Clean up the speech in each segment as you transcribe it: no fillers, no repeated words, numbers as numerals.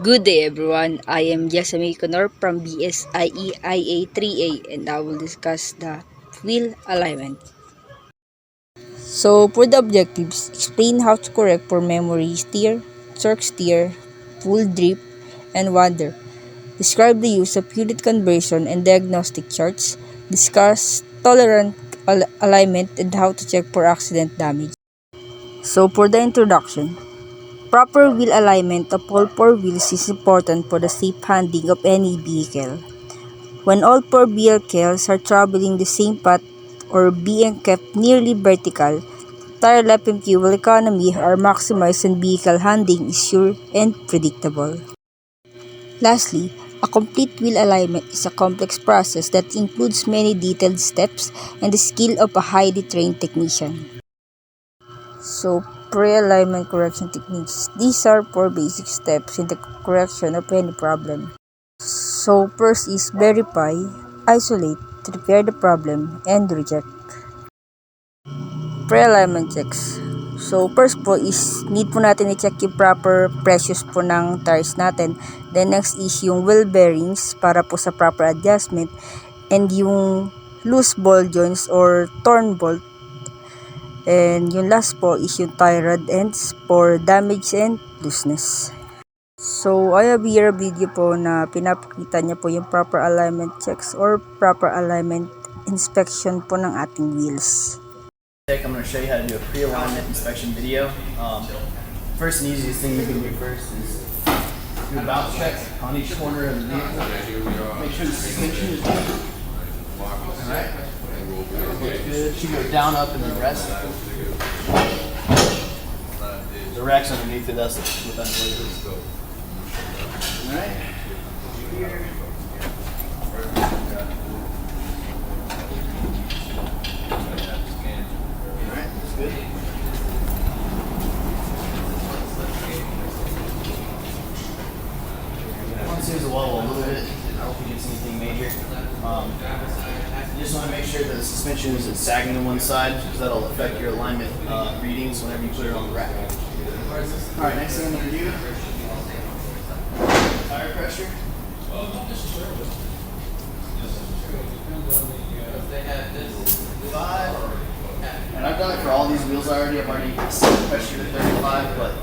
Good day everyone, I am Yasami Conor from BSIE IA 3A and I will discuss the wheel alignment. So for the objectives, explain how to correct for memory steer, torque steer, full drip, and wander. Describe the use of unit conversion and diagnostic charts. Discuss tolerant alignment and how to check for accident damage. So for the introduction, proper wheel alignment of all four wheels is important for the safe handling of any vehicle. When all four vehicles are traveling the same path or being kept nearly vertical, tire life and fuel economy are maximized and vehicle handling is sure and predictable. Lastly, a complete wheel alignment is a complex process that includes many detailed steps and the skill of a highly trained technician. So, pre-alignment correction techniques. These are four basic steps in the correction of any problem. So, first is verify, isolate, repair the problem, and reject. Pre-alignment checks. So, first po is need po natin i-check yung proper pressures po ng tires natin. Then, next is yung wheel bearings para po sa proper adjustment. And yung loose ball joints or torn bolt. And yung last po is yung tie rod ends for damage and looseness. So, I have here a video po na pinapakita niya po yung proper alignment checks or proper alignment inspection po ng ating wheels. I'm going to show you how to do a pre-alignment inspection video. First and easiest thing you can do first is do a bounce check on each corner of the vehicle. Make sure the suspension is good. Alright. Good. Should go down, up, and then rest. The rack's underneath it, that's what that noise is. Alright. Here. Good. Once there's a wobble a little bit, I don't think it's anything major. You just want to make sure that the suspension isn't sagging to one side because that'll affect your alignment readings whenever you put it on the rack. Alright, next thing I'm going to do, tire pressure. Five. And I've done it for all these wheels already. I've already set the pressure to 35, but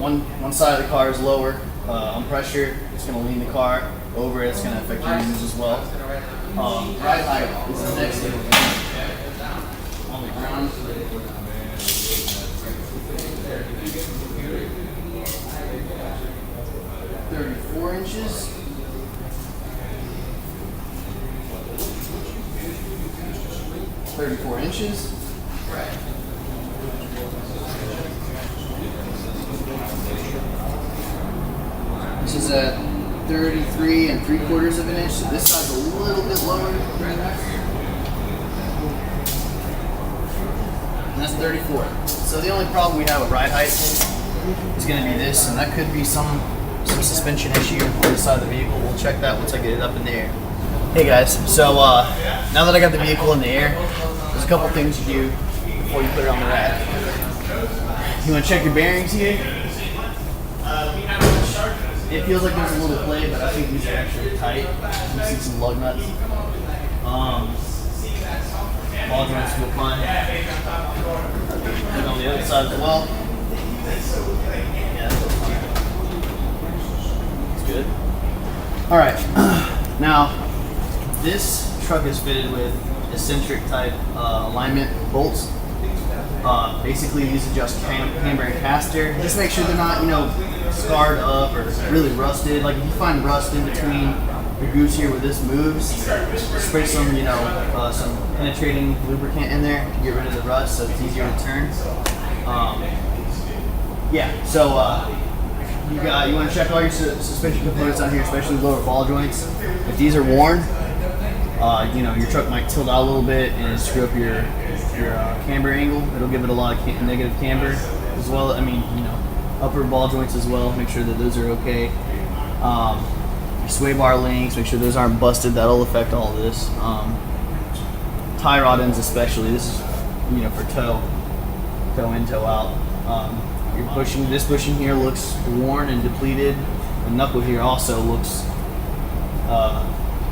one side of the car is lower on pressure. It's going to lean the car over. It's going to affect your readings as well. Ride height is the next thing on the ground. 34 inches. 34 inches. This is at 33 3/4 of an inch, so this side's a little bit lower. And that's 34. So the only problem we have with ride height is going to be this, and that could be some suspension issue on the side of the vehicle. We'll check that once I get it up in the air. Hey guys, so now that I got the vehicle in the air, there's a couple things you do before you put it on the rack. You want to check your bearings here. It feels like there's a little play, but I think these are actually tight. You see some lug nuts. Ball joints feel fine. And on the other side as well. Yeah, it's good. Alright, now this truck is fitted with eccentric type alignment bolts. Basically these adjust camber and caster. Just make sure they're not, scarred up or really rusted. Like if you find rust in between your goose here where this moves, spray some, some penetrating lubricant in there to get rid of the rust so it's easier to turn. You want to check all your suspension components on here, especially the lower ball joints. If these are worn, your truck might tilt out a little bit and screw up your camber angle. It'll give it a lot of negative camber as well. Upper ball joints as well. Make sure that those are okay. Your sway bar links, make sure those aren't busted. That'll affect all of this. Tie rod ends especially. This is for toe in, toe out. Your bushing, this bushing here looks worn and depleted. The knuckle here also looks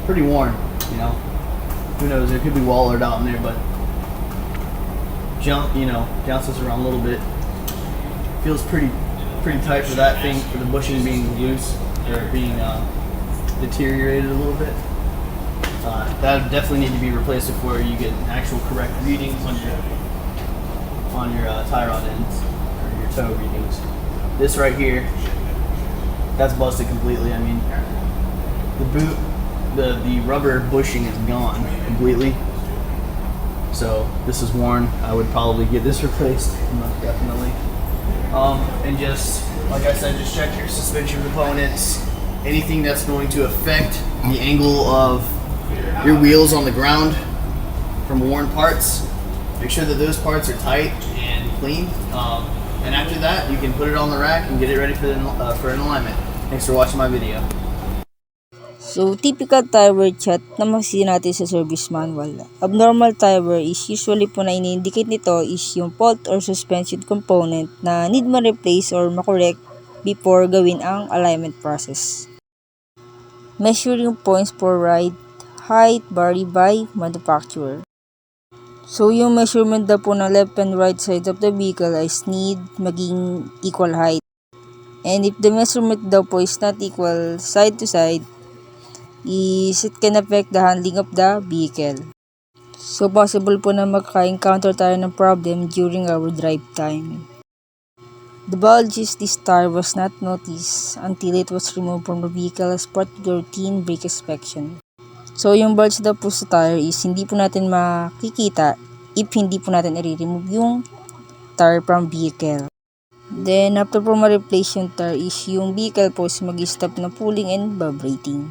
pretty worn. You know, who knows? It could be wallered out in there, but bounce this around a little bit. Feels pretty tight for that thing, for the bushing being loose or being deteriorated a little bit. That would definitely need to be replaced before you get an actual correct reading on your tie rod ends or your toe readings. This right here, that's busted completely. I mean, the boot, the rubber bushing is gone completely. So this is worn. I would probably get this replaced, most definitely. And just like I said, just check your suspension components. Anything that's going to affect the angle of your wheels on the ground from worn parts, make sure that those parts are tight and clean. And after that, you can put it on the rack and get it ready for an alignment. Thanks for watching my video. So, typical tire wear chart na makikita natin sa service manual. Abnormal tire wear is usually po na ini-indicate nito is yung fault or suspension component na need ma-replace or ma-correct before gawin ang alignment process. Measuring points for ride height vary by manufacturer. So, yung measurement daw po ng left and right side of the vehicle is need maging equal height. And if the measurement daw po is not equal side to side, it can affect the handling of the vehicle. So, possible po na magka-encounter tayo ng problem during our drive time. The bulges this tire was not noticed until it was removed from the vehicle as part of the routine brake inspection. So, yung bulge daw po sa tire is hindi po natin makikita if hindi po natin i-remove yung tire from vehicle. Then, after po ma-replace yung tire is yung vehicle po is mag-stop na pulling and vibrating.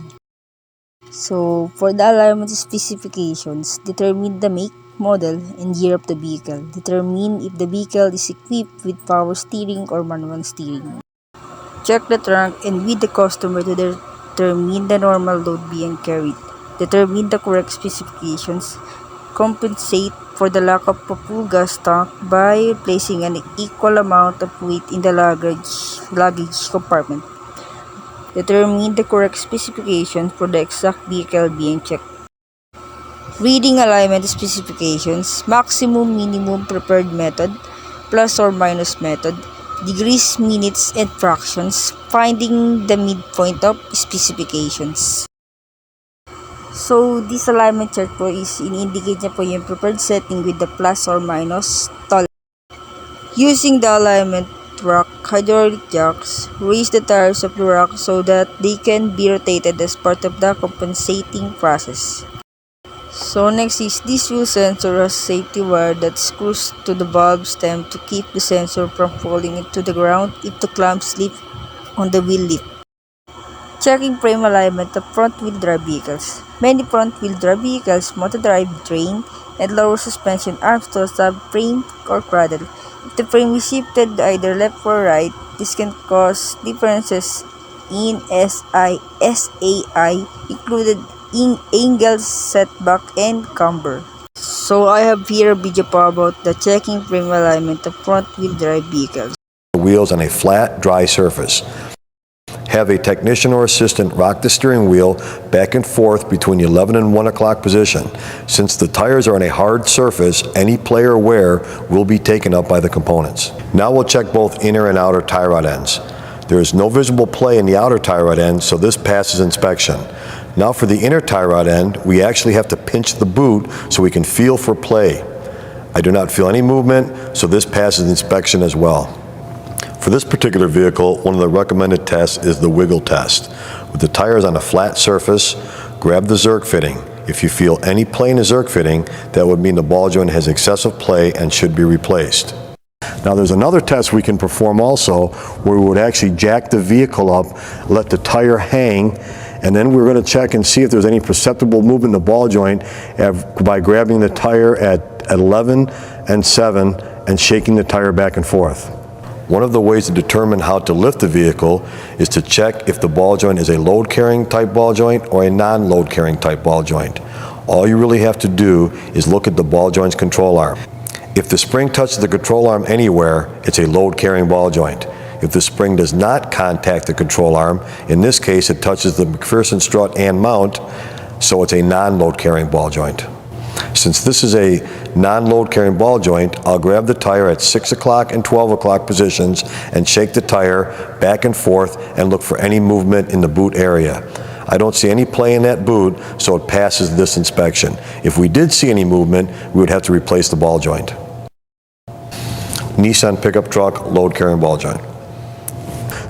So, for the alignment specifications, determine the make, model, and year of the vehicle. Determine if the vehicle is equipped with power steering or manual steering. Check the trunk and with the customer to determine the normal load being carried. Determine the correct specifications. Compensate for the lack of a full gas tank by placing an equal amount of weight in the luggage compartment. Determine the correct specifications for the exact vehicle being checked. Reading alignment specifications, maximum, minimum, preferred method, plus or minus method, degrees, minutes, and fractions, finding the midpoint of specifications. So, this alignment chart po is in-indicate niya po yung preferred setting with the plus or minus tolerance. Using the alignment rack hydraulic jacks, raise the tires of the rack so that they can be rotated as part of the compensating process. So next is this wheel sensor has safety wire that screws to the valve stem to keep the sensor from falling into the ground if the clamp slip on the wheel lip. Checking frame alignment of front-wheel drive vehicles. Many front-wheel drive vehicles mount a drivetrain and lower suspension arms to a subframe or cradle. If the frame is shifted either left or right, this can cause differences in SAI, included in angle, setback, and camber. So I have here a video po about the checking frame alignment of front-wheel drive vehicles. Wheels on a flat, dry surface. Have a technician or assistant rock the steering wheel back and forth between the 11 and 1 o'clock position. Since the tires are on a hard surface, any play or wear will be taken up by the components. Now we'll check both inner and outer tie rod ends. There is no visible play in the outer tie rod end, so this passes inspection. Now for the inner tie rod end, we actually have to pinch the boot so we can feel for play. I do not feel any movement, so this passes inspection as well. For this particular vehicle, one of the recommended tests is the wiggle test. With the tires on a flat surface, grab the Zerk fitting. If you feel any play in the Zerk fitting, that would mean the ball joint has excessive play and should be replaced. Now there's another test we can perform also where we would actually jack the vehicle up, let the tire hang, and then we're going to check and see if there's any perceptible movement in the ball joint by grabbing the tire at 11 and 7 and shaking the tire back and forth. One of the ways to determine how to lift the vehicle is to check if the ball joint is a load-carrying type ball joint or a non-load carrying type ball joint. All you really have to do is look at the ball joint's control arm. If the spring touches the control arm anywhere, it's a load-carrying ball joint. If the spring does not contact the control arm, in this case it touches the McPherson strut and mount, so it's a non-load carrying ball joint. Since this is a non-load carrying ball joint, I'll grab the tire at 6 o'clock and 12 o'clock positions and shake the tire back and forth and look for any movement in the boot area. I don't see any play in that boot, so it passes this inspection. If we did see any movement, we would have to replace the ball joint. Nissan pickup truck load carrying ball joint.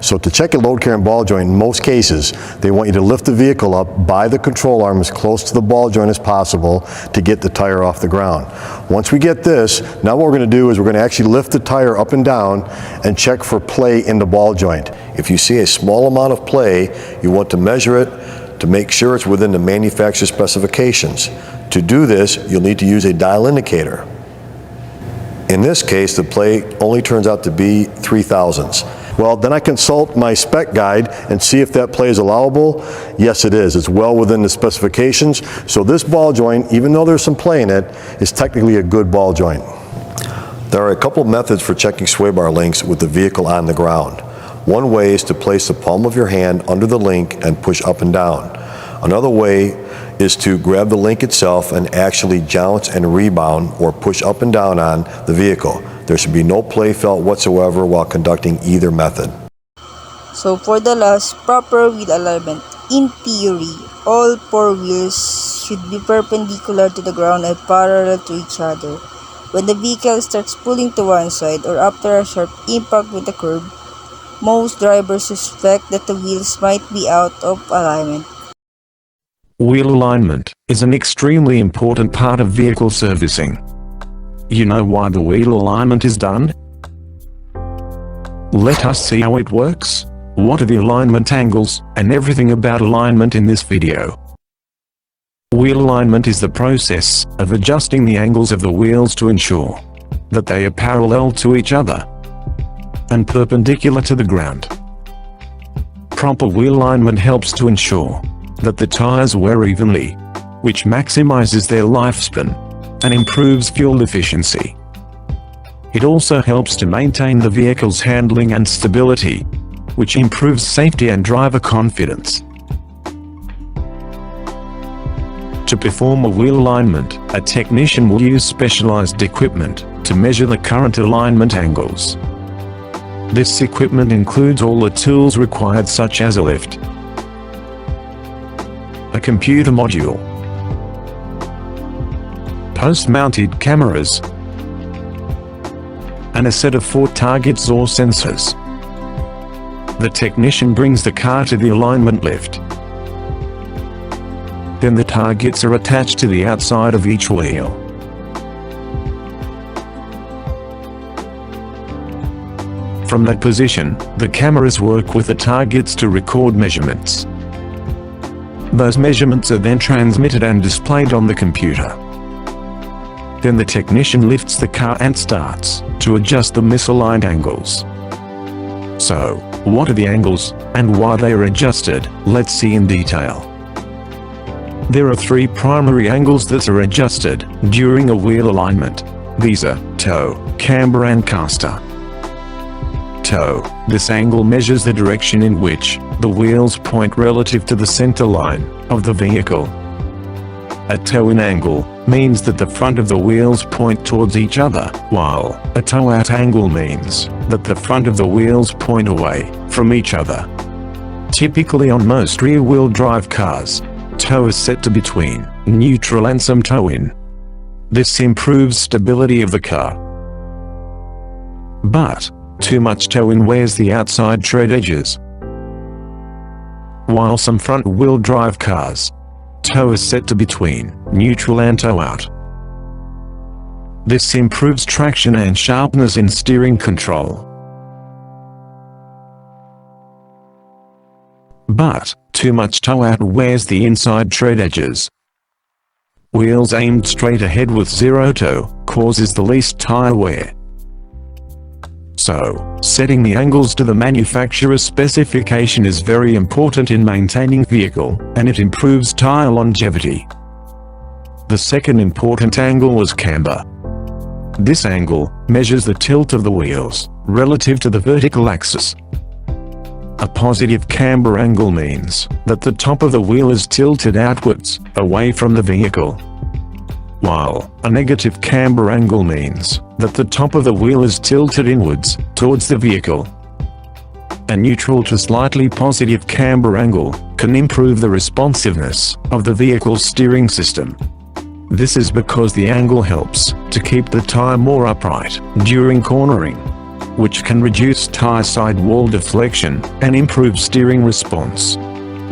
So to check a load carrying ball joint, in most cases, they want you to lift the vehicle up by the control arm as close to the ball joint as possible to get the tire off the ground. Once we get this, now what we're going to do is we're going to actually lift the tire up and down and check for play in the ball joint. If you see a small amount of play, you want to measure it to make sure it's within the manufacturer's specifications. To do this, you'll need to use a dial indicator. In this case, the play only turns out to be 0.003. Well, then I consult my spec guide and see if that play is allowable. Yes, it is. It's well within the specifications. So this ball joint, even though there's some play in it, is technically a good ball joint. There are a couple of methods for checking sway bar links with the vehicle on the ground. One way is to place the palm of your hand under the link and push up and down. Another way is to grab the link itself and actually jounce and rebound or push up and down on the vehicle. There should be no play felt whatsoever while conducting either method. So for the last, proper wheel alignment. In theory, all 4 wheels should be perpendicular to the ground and parallel to each other. When the vehicle starts pulling to one side or after a sharp impact with the curb, most drivers suspect that the wheels might be out of alignment. Wheel alignment is an extremely important part of vehicle servicing. You know why the wheel alignment is done? Let us see how it works. What are the alignment angles, and everything about alignment in this video. Wheel alignment is the process of adjusting the angles of the wheels to ensure that they are parallel to each other and perpendicular to the ground. Proper wheel alignment helps to ensure that the tires wear evenly, which maximizes their lifespan and improves fuel efficiency. It also helps to maintain the vehicle's handling and stability, which improves safety and driver confidence. To perform a wheel alignment, a technician will use specialized equipment to measure the current alignment angles. This equipment includes all the tools required, such as a lift, a computer module, post-mounted cameras, and a set of 4 targets or sensors. The technician brings the car to the alignment lift. Then the targets are attached to the outside of each wheel. From that position, the cameras work with the targets to record measurements. Those measurements are then transmitted and displayed on the computer. Then the technician lifts the car and starts to adjust the misaligned angles. So, what are the angles, and why they are adjusted? Let's see in detail. There are 3 primary angles that are adjusted during a wheel alignment. These are toe, camber and caster. Toe. This angle measures the direction in which the wheels point relative to the center line of the vehicle. A toe-in angle means that the front of the wheels point towards each other, while a toe-out angle means that the front of the wheels point away from each other. Typically on most rear-wheel drive cars, toe is set to between neutral and some toe-in. This improves stability of the car. But too much toe-in wears the outside tread edges. While some front-wheel drive cars, toe is set to between neutral and toe-out. This improves traction and sharpness in steering control. But too much toe-out wears the inside tread edges. Wheels aimed straight ahead with zero toe causes the least tire wear. So, setting the angles to the manufacturer's specification is very important in maintaining vehicle, and it improves tire longevity. The second important angle was camber. This angle measures the tilt of the wheels relative to the vertical axis. A positive camber angle means that the top of the wheel is tilted outwards, away from the vehicle, while a negative camber angle means that the top of the wheel is tilted inwards, towards the vehicle. A neutral to slightly positive camber angle can improve the responsiveness of the vehicle's steering system. This is because the angle helps to keep the tire more upright during cornering, which can reduce tire sidewall deflection and improve steering response.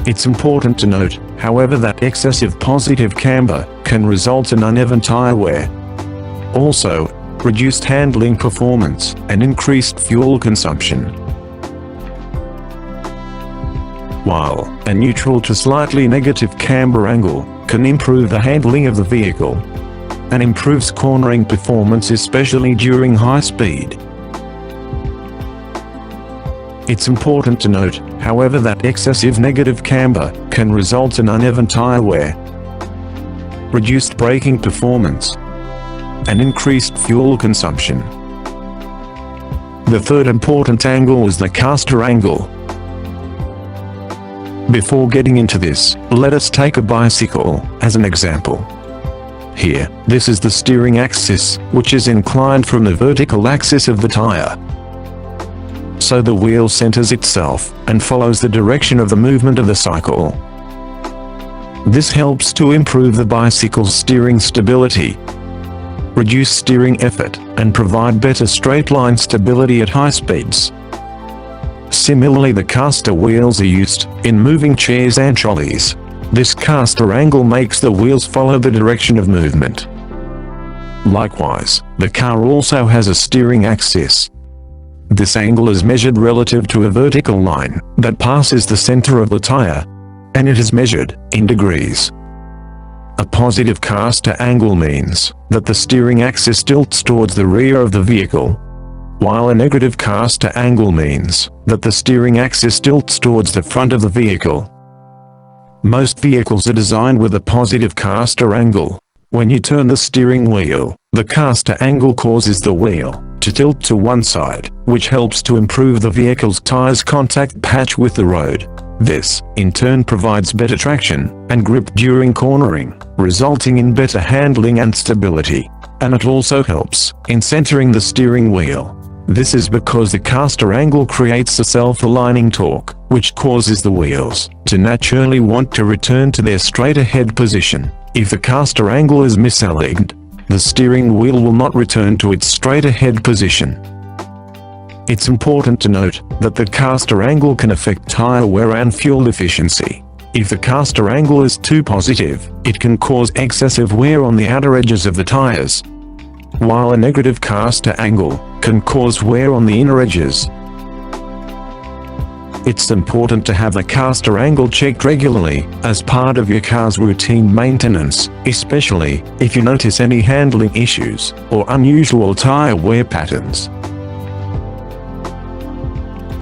It's important to note, however, that excessive positive camber can result in uneven tire wear. Also, reduced handling performance and increased fuel consumption. While a neutral to slightly negative camber angle can improve the handling of the vehicle and improves cornering performance, especially during high speed. It's important to note, however, that excessive negative camber can result in uneven tire wear, reduced braking performance, and increased fuel consumption. The third important angle is the caster angle. Before getting into this, let us take a bicycle as an example. Here, this is the steering axis, which is inclined from the vertical axis of the tire. So the wheel centers itself and follows the direction of the movement of the cycle. This helps to improve the bicycle's steering stability, reduce steering effort, and provide better straight line stability at high speeds. Similarly, the caster wheels are used in moving chairs and trolleys. This caster angle makes the wheels follow the direction of movement. Likewise, the car also has a steering axis. This angle is measured relative to a vertical line that passes the center of the tire, and it is measured in degrees. A positive caster angle means that the steering axis tilts towards the rear of the vehicle, while a negative caster angle means that the steering axis tilts towards the front of the vehicle. Most vehicles are designed with a positive caster angle. When you turn the steering wheel, the caster angle causes the wheel to tilt to one side, which helps to improve the vehicle's tire's contact patch with the road. This, in turn, provides better traction and grip during cornering, resulting in better handling and stability. And it also helps in centering the steering wheel. This is because the caster angle creates a self-aligning torque, which causes the wheels to naturally want to return to their straight-ahead position. If the caster angle is misaligned, the steering wheel will not return to its straight-ahead position. It's important to note that the caster angle can affect tire wear and fuel efficiency. If the caster angle is too positive, it can cause excessive wear on the outer edges of the tires, while a negative caster angle can cause wear on the inner edges. It's important to have the caster angle checked regularly as part of your car's routine maintenance, especially if you notice any handling issues or unusual tire wear patterns.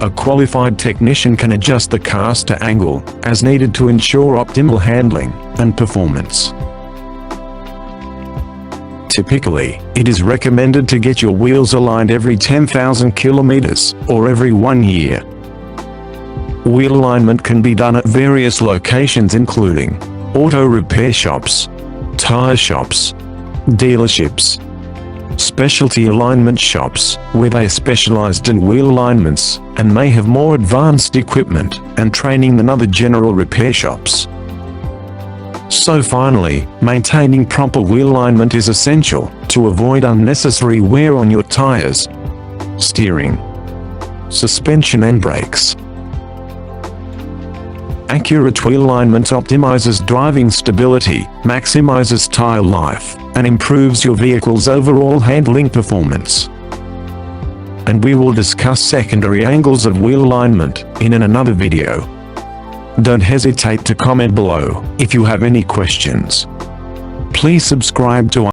A qualified technician can adjust the caster angle as needed to ensure optimal handling and performance. Typically, it is recommended to get your wheels aligned every 10,000 kilometers or every 1 year. Wheel alignment can be done at various locations including auto repair shops, tire shops, dealerships, specialty alignment shops, where they are specialized in wheel alignments and may have more advanced equipment and training than other general repair shops. So finally, maintaining proper wheel alignment is essential to avoid unnecessary wear on your tires, steering, suspension and brakes. Accurate wheel alignment optimizes driving stability, maximizes tire life, and improves your vehicle's overall handling performance. And we will discuss secondary angles of wheel alignment in another video. Don't hesitate to comment below if you have any questions. Please subscribe to